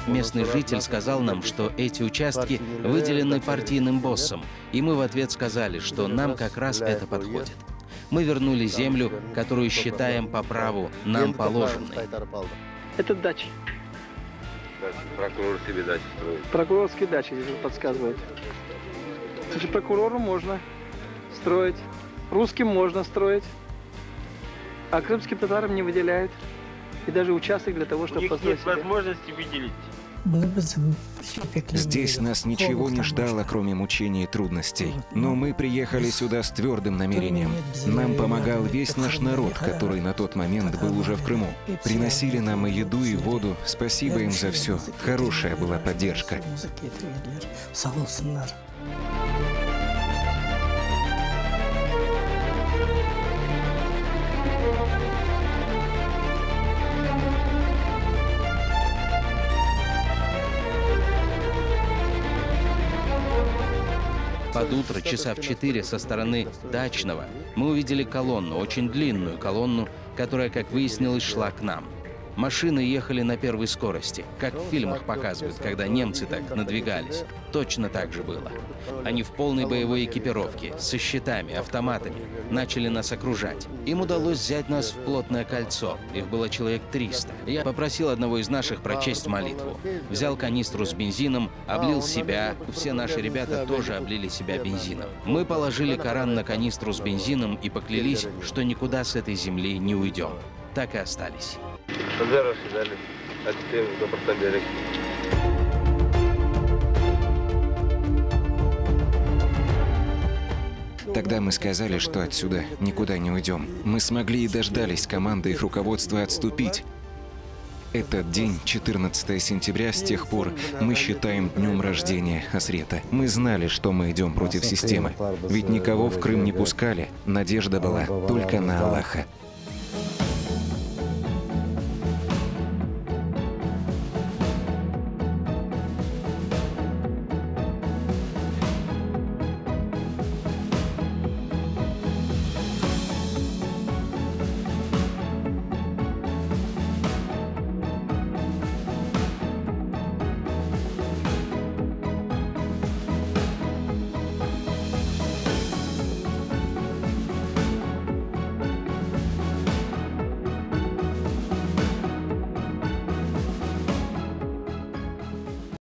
местный житель сказал нам, что эти участки выделены партийным боссом, и мы в ответ сказали, что нам как раз это подходит. Мы вернули землю, которую считаем по праву нам положенной. Это дачи. Прокурор себе дачи строит. Прокурорские дачи здесь подсказывают. Значит, прокурору можно строить, русским можно строить, а крымским татарам не выделяют. И даже участок для того, чтобы построить себе. Возможности выделить. Здесь нас ничего не ждало, кроме мучений и трудностей. Но мы приехали сюда с твердым намерением. Нам помогал весь наш народ, который на тот момент был уже в Крыму. Приносили нам и еду, и воду. Спасибо им за все. Хорошая была поддержка. Под утро, часа в 4 со стороны Дачного, мы увидели колонну, очень длинную колонну, которая, как выяснилось, шла к нам. Машины ехали на первой скорости, как в фильмах показывают, когда немцы так надвигались. Точно так же было. Они в полной боевой экипировке, со щитами, автоматами, начали нас окружать. Им удалось взять нас в плотное кольцо. Их было человек 300. Я попросил одного из наших прочесть молитву. Взял канистру с бензином, облил себя. Все наши ребята тоже облили себя бензином. Мы положили Коран на канистру с бензином и поклялись, что никуда с этой земли не уйдем. Так и остались. Тогда мы сказали, что отсюда никуда не уйдем. Мы смогли и дождались команды их руководства отступить. Этот день, 14 сентября, с тех пор мы считаем днем рождения Асрета. Мы знали, что мы идем против системы. Ведь никого в Крым не пускали. Надежда была только на Аллаха.